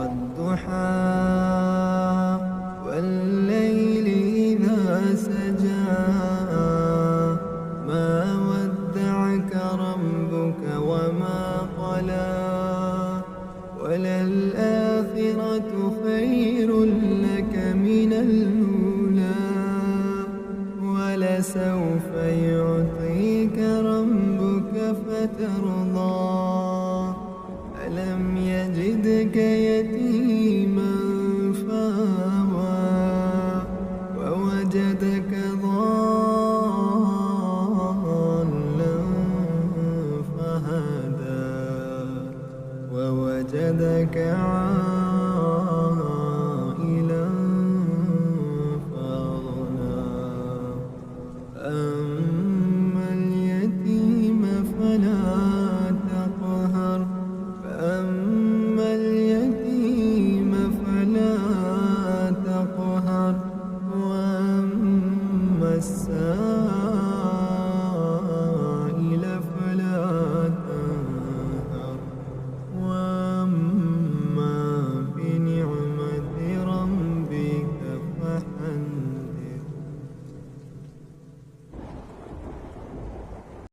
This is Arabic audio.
والضحى والليل إذا سجى ما ودعك ربك وما قلى وللآخرة خير لك من الأولى ولسوف يعطيك ربك فترضى ألم يجدك يتيما فآوى ووجدك ضالا فهدى ووجدك عائلا